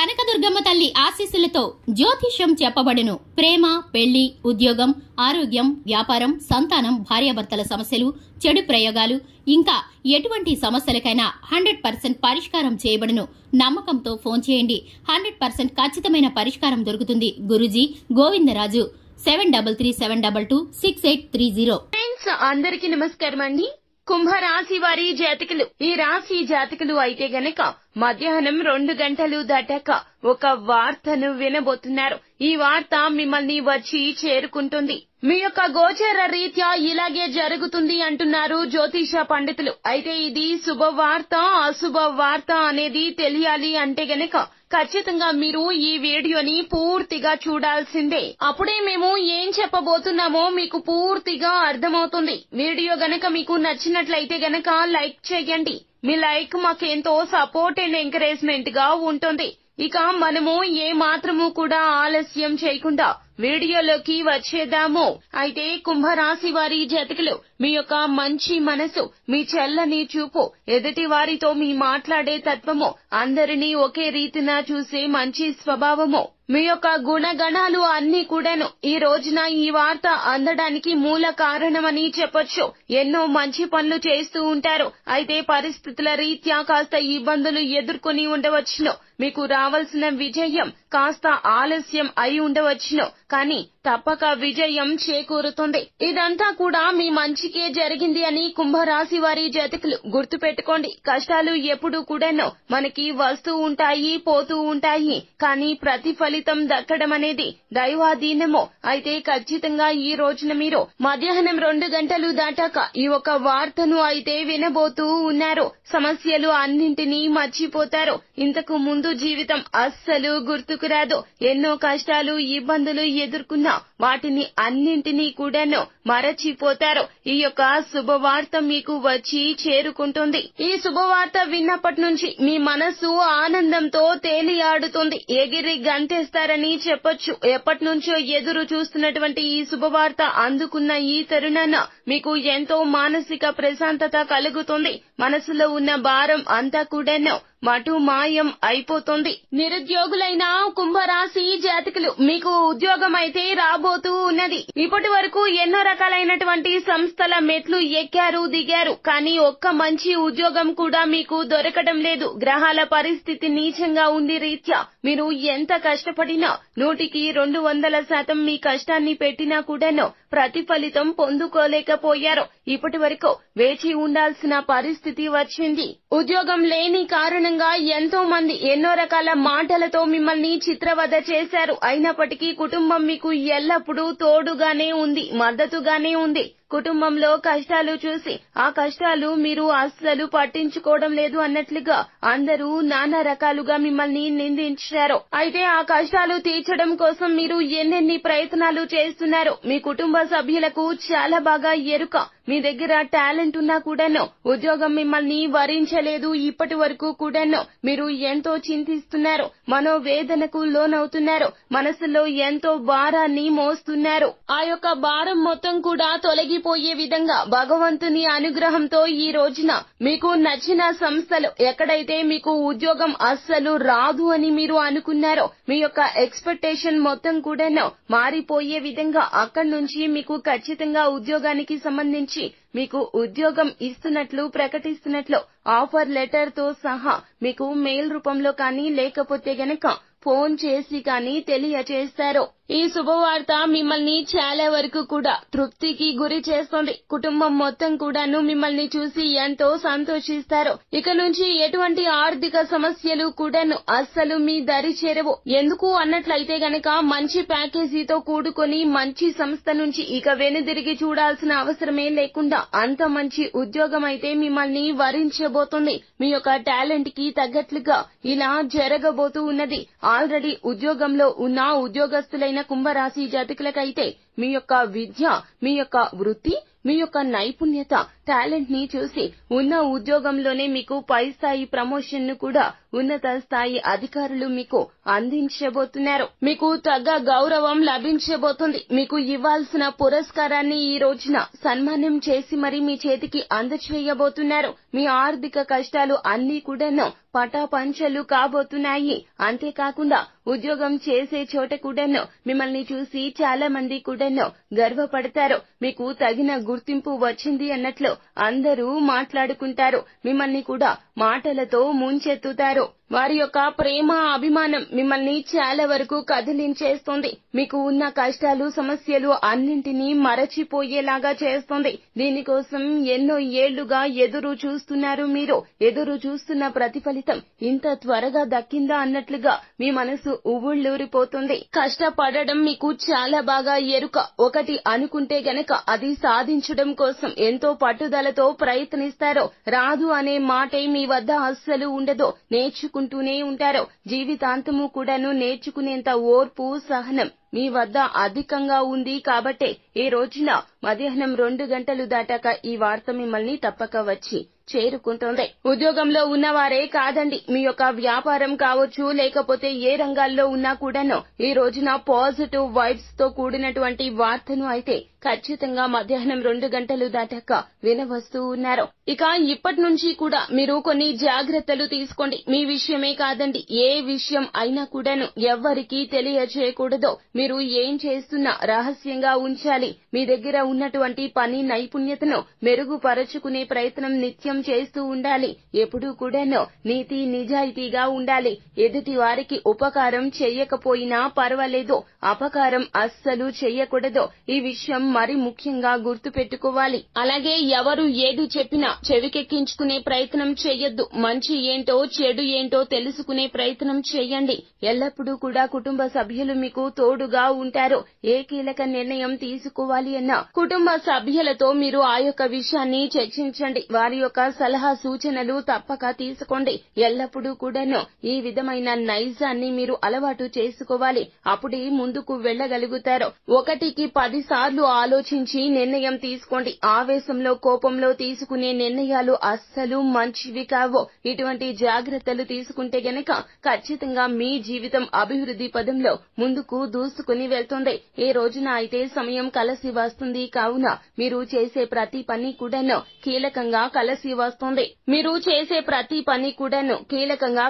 కనకదుర్గమ్మ తల్లి ఆశీస్సులతో జ్యోతిష్యం చెప్పబడును. ప్రేమ, పెళ్లి, ఉద్యోగం, ఆరోగ్యం, వ్యాపారం, సంతానం, భార్యాభర్తల సమస్యలు, చెడు ప్రయోగాలు, ఇంకా ఎటువంటి సమస్యలకైనా 100% పరిష్కారం చేయబడును. నమ్మకంతో ఫోన్ చేయండి. 100% ఖచ్చితమైన పరిష్కారం దొరుకుతుంది. గురూజీ గోవిందరాజు 7337226830. ఫ్రెండ్స్, అందరికీ నమస్కారం అండి. కుంభరాశి వారి జాతకులు, ఈ రాశి జాతకులు అయితే గనక మధ్యాహ్నం 2 గంటలు దాటాక ఒక వార్తను వినబోతున్నారు. ఈ వార్త మిమ్మల్ని వచ్చి చేరుకుంటుంది. మీ యొక్క గోచర రీత్యా ఇలాగే జరుగుతుంది అంటున్నారు జ్యోతిష పండితులు. అయితే ఇది శుభవార్త, అశుభ వార్త అనేది తెలియాలి అంటే గనక ఖచ్చితంగా మీరు ఈ వీడియోని పూర్తిగా చూడాల్సిందే. అప్పుడే మేము ఏం చెప్పబోతున్నామో మీకు పూర్తిగా అర్థమవుతుంది. వీడియో గనక మీకు నచ్చినట్లయితే గనక లైక్ చేయండి. మీ లైక్ మాకెంతో సపోర్ట్ అండ్ ఎంకరేజ్మెంట్ గా ఉంటుంది. ఇక మనము ఏ మాత్రము కూడా ఆలస్యం చేయకుండా వీడియోలోకి వచ్చేద్దాము. అయితే కుంభరాశి వారి జాతకులు, మీ యొక్క మంచి మనసు, మీ చల్లని చూపు, ఎదుటి వారితో మీ మాట్లాడే తత్వము, అందరినీ ఒకే రీతిన చూసే మంచి స్వభావము, మీ యొక్క గుణగణాలు అన్ని కూడాను ఈ రోజున ఈ వార్త అందడానికి మూల కారణమని చెప్పొచ్చు. ఎన్నో మంచి పనులు చేస్తూ ఉంటారు. అయితే పరిస్థితుల రీత్యా కాస్త ఇబ్బందులు ఎదుర్కొని ఉండవచ్చును. మీకు రావాల్సిన విజయం కాస్త ఆలస్యం అయి ఉండవచ్చును. కానీ తప్పక విజయం చేకూరుతుంది. ఇదంతా కూడా మీ మంచికే జరిగింది అని కుంభరాశి వారి జాతకులు గుర్తు పెట్టుకోండి. కష్టాలు ఎప్పుడూ కూడాను మనకి వస్తూ ఉంటాయి, పోతూ ఉంటాయి. కానీ ప్రతిఫలితం దక్కడం అనేది దైవాధీనము. అయితే ఖచ్చితంగా ఈ రోజున మీరు మధ్యాహ్నం 2 గంటలు దాటాక ఈ ఒక వార్తను అయితే వినబోతూ ఉన్నారు. సమస్యలు అన్నింటినీ మర్చిపోతారు. ఇంతకు ముందు జీవితం అస్సలు గుర్తుకు రాదు. ఎన్నో కష్టాలు, ఇబ్బందులు ఎదుర్కొన్న వాటిని అన్నింటినీ కూడాను మరచిపోతారు. ఈ యొక్క శుభవార్త మీకు వచ్చి చేరుకుంటుంది. ఈ శుభవార్త విన్నప్పటి నుంచి మీ మనసు ఆనందంతో తేలియాడుతుంది. ఎగిరి గంతేస్తారని చెప్పొచ్చు. ఎప్పటి నుంచో ఎదురు చూస్తున్నటువంటి ఈ శుభవార్త అందుకున్న ఈ తరుణాన మీకు ఎంతో మానసిక ప్రశాంతత కలుగుతుంది. మనసులో ఉన్న భారం అంతా కూడాను మటు మాయం అయిపోతుంది. నిరుద్యోగులైన కుంభరాశి జాతకులు, మీకు ఉద్యోగం అయితే రాబోతూ ఉన్నది. ఇప్పటి వరకు ఎన్నో రకాలైనటువంటి సంస్థల మెట్లు ఎక్కారు, దిగారు. కానీ ఒక్క మంచి ఉద్యోగం కూడా మీకు దొరకడం లేదు. గ్రహాల పరిస్థితి నీచంగా ఉండి రీత్యా మీరు ఎంత కష్టపడినా 100కి 200% మీ కష్టాన్ని పెట్టినా కూడాను ప్రతిఫలితం పొందుకోలేకపోయారు. ఇప్పటి వరకు వేచి ఉండాల్సిన పరిస్థితి వచ్చింది. ఉద్యోగం లేని కారణంగా ఎంతో మంది ఎన్నో రకాల మాటలతో మిమ్మల్ని చిత్రవద చేశారు. అయినప్పటికీ కుటుంబం మీకు ఎల్లప్పుడూ తోడుగానే ఉంది, మద్దతుగానే ఉంది. కుటుంబంలో కష్టాలు చూసి ఆ కష్టాలు మీరు అస్సలు పట్టించుకోవడం లేదు అన్నట్లుగా అందరూ నానా రకాలుగా మిమ్మల్ని నిందించారు. అయితే ఆ కష్టాలు తీర్చడం కోసం మీరు ఎన్నెన్ని ప్రయత్నాలు చేస్తున్నారు. మీ కుటుంబ సభ్యులకు చాలా బాగా ఎరుక. మీ దగ్గర టాలెంట్ ఉన్నా కూడాను ఉద్యోగం మిమ్మల్ని వరించలేదు. ఇప్పటి వరకు కూడాను మీరు ఎంతో చింతిస్తున్నారు, మనోవేదనకు లోనవుతున్నారు, మనసులో ఎంతో భారాన్ని మోస్తున్నారు. ఆ యొక్క భారం మొత్తం కూడా తొలగిపోయే విధంగా భగవంతుని అనుగ్రహంతో ఈ రోజున మీకు నచ్చిన సంస్థలు, ఎక్కడైతే మీకు ఉద్యోగం అస్సలు రాదు అని మీరు అనుకున్నారో మీ యొక్క ఎక్స్పెక్టేషన్ మొత్తం కూడాను మారిపోయే విధంగా అక్కడి నుంచి మీకు ఖచ్చితంగా ఉద్యోగానికి సంబంధించి మీకు ఉద్యోగం ఇస్తున్నట్లు ప్రకటిస్తున్నట్లు ఆఫర్ లెటర్ తో సహా మీకు మెయిల్ రూపంలో కానీ లేకపోతే గనక ఫోన్ చేసి కానీ తెలియచేస్తారు. ఈ శుభవార్త మిమ్మల్ని చాలా వరకు కూడా తృప్తికి గురి చేస్తుంది. కుటుంబం మొత్తం కూడాను మిమ్మల్ని చూసి ఎంతో సంతోషిస్తారు. ఇక నుంచి ఎటువంటి ఆర్థిక సమస్యలు కూడాను అస్సలు మీ దరి చేరవు. ఎందుకు అన్నట్లయితే గనక మంచి ప్యాకేజీతో కూడుకొని మంచి సంస్థ నుంచి ఇక వెనుదిరిగి చూడాల్సిన అవసరమే లేకుండా అంత మంచి ఉద్యోగం అయితే మిమ్మల్ని వరించబోతుంది. మీ యొక్క టాలెంట్ కి తగ్గట్లుగా ఇలా జరగబోతూ ఉన్నది. ఆల్రెడీ ఉద్యోగంలో ఉన్న ఉద్యోగస్తులైన కుంభరాశి జాతకులకైతే మీ యొక్క విద్య, మీ యొక్క వృత్తి, మీ యొక్క నైపుణ్యత, టాలెంట్ ని చూసి ఉన్న ఉద్యోగంలోనే మీకు పై స్థాయి ప్రమోషన్ ను కూడా ఉన్నత స్థాయి అధికారులు మీకు అందించబోతున్నారు. మీకు తగ్గ గౌరవం లభించబోతుంది. మీకు ఇవ్వాల్సిన పురస్కారాన్ని ఈ రోజున సన్మానం చేసి మరి మీ చేతికి అందచేయబోతున్నారు. మీ ఆర్థిక కష్టాలు అన్నీ కూడాను పటాపంచలు కాబోతున్నాయి. అంతేకాకుండా ఉద్యోగం చేసే చోట కూడాను మిమ్మల్ని చూసి చాలా మంది కూడాను గర్వపడతారు. మీకు తగిన గుర్తింపు వచ్చింది అన్నట్లు అందరూ మాట్లాడుకుంటారు. మిమ్మల్ని కూడా మాటలతో ముంచెత్తుతారు. వారి యొక్క ప్రేమ, అభిమానం మిమ్మల్ని చాలా వరకు కదిలించేస్తుంది. మీకు ఉన్న కష్టాలు, సమస్యలు అన్నింటినీ మరచిపోయేలాగా చేస్తుంది. దీనికోసం ఎన్నో ఏళ్లుగా ఎదురు చూస్తున్నారు. మీరు ఎదురు చూస్తున్న ప్రతిఫలితం ఇంత త్వరగా దక్కిందా అన్నట్లుగా మీ మనసు ఉవ్వుళ్ళూరిపోతుంది. కష్టపడడం మీకు చాలా బాగా ఎరుక. ఒకటి అనుకుంటే గనక అది సాధించడం కోసం ఎంతో పట్టుదలతో ప్రయత్నిస్తారు. రాదు అనే మాటే మీ వద్ద అస్సలు ఉండదు. నేర్చుకుంటూనే ఉంటారు. జీవితాంతము కూడాను నేర్చుకునేంత ఓర్పు, సహనం మీ వద్ద అధికంగా ఉంది. కాబట్టే ఈ రోజున మధ్యాహ్నం 2 గంటలు దాటాక ఈ వార్త మిమ్మల్ని తప్పక వచ్చి చేరుకుంటుంది. ఉద్యోగంలో ఉన్నవారే కాదండి, మీ యొక్క వ్యాపారం కావచ్చు, లేకపోతే ఏ రంగాల్లో ఉన్నా కూడాను ఈ రోజున పాజిటివ్ వైబ్స్ తో కూడినటువంటి వార్తను అయితే ఖచ్చితంగా మధ్యాహ్నం 2 గంటలు దాటాక వినవస్తూ ఉన్నారు. ఇక ఇప్పటి నుంచి కూడా మీరు కొన్ని జాగ్రత్తలు తీసుకోండి. మీ విషయమే కాదండి, ఏ విషయం అయినా కూడాను ఎవ్వరికీ తెలియజేయకూడదు. మీరు ఏం చేస్తున్నా రహస్యంగా ఉంచాలి. మీ దగ్గర ఉన్నటువంటి పని నైపుణ్యతను మెరుగుపరచుకునే ప్రయత్నం నిత్యం చేస్తూ ఉండాలి. ఎప్పుడూ కూడాను నీతి నిజాయితీగా ఉండాలి. ఎదుటి వారికి ఉపకారం చెయ్యకపోయినా పర్వాలేదు, అపకారం అస్సలు చెయ్యకూడదు. ఈ విషయం మరి ముఖ్యంగా గుర్తు పెట్టుకోవాలి. అలాగే ఎవరు ఏది చెప్పినా చెవికెక్కించుకునే ప్రయత్నం చెయ్యొద్దు. మంచి ఏంటో చెడు ఏంటో తెలుసుకునే ప్రయత్నం చెయ్యండి. ఎల్లప్పుడూ కూడా కుటుంబ సభ్యులు మీకు తోడుగా ఉంటారు. ఏ కీలక నిర్ణయం తీసుకోవాలి అన్నా కుటుంబ సభ్యులతో మీరు ఆ యొక్క విషయాన్ని చర్చించండి. వారి యొక్క సలహా సూచనలు తప్పక తీసుకోండి. ఎల్లప్పుడూ కూడాను ఈ విధమైన నైజాన్ని మీరు అలవాటు చేసుకోవాలి. అప్పుడే ముందుకు వెళ్ళగలుగుతారు. 1కి 10 సార్లు ఆలోచించి నిర్ణయం తీసుకోండి. ఆవేశంలో, కోపంలో తీసుకునే నిర్ణయాలు అస్సలు మంచివి కావు. ఇటువంటి జాగ్రత్తలు తీసుకుంటే గనక ఖచ్చితంగా మీ జీవితం అభివృద్ధి పదంలో ముందుకు దూసుకుని వెళ్తుంది. ఏ రోజున అయితే సమయం కలిసి వస్తుంది. కావున మీరు చేసే ప్రతి పని కూడాను కీలకంగా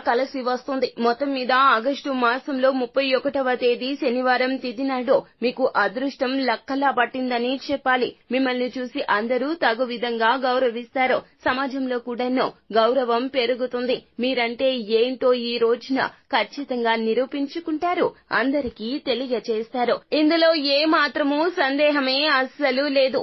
కలిసి వస్తుంది. మొత్తం మీద ఆగస్టు మాసంలో 31వ తేదీ శనివారం తిథి నాడు మీకు అదృష్టం లక్కలా పట్టిందని చెప్పాలి. మిమ్మల్ని చూసి అందరూ తగు విధంగా గౌరవిస్తారు. సమాజంలో కూడాను గౌరవం పెరుగుతుంది. మీరంటే ఏంటో ఈ రోజున ఖచ్చితంగా నిరూపించుకుంటారు. అందరికీ తెలియజేస్తారు. ఇందులో ఏ మాత్రమూ సందేహమే అస్సలు లేదు.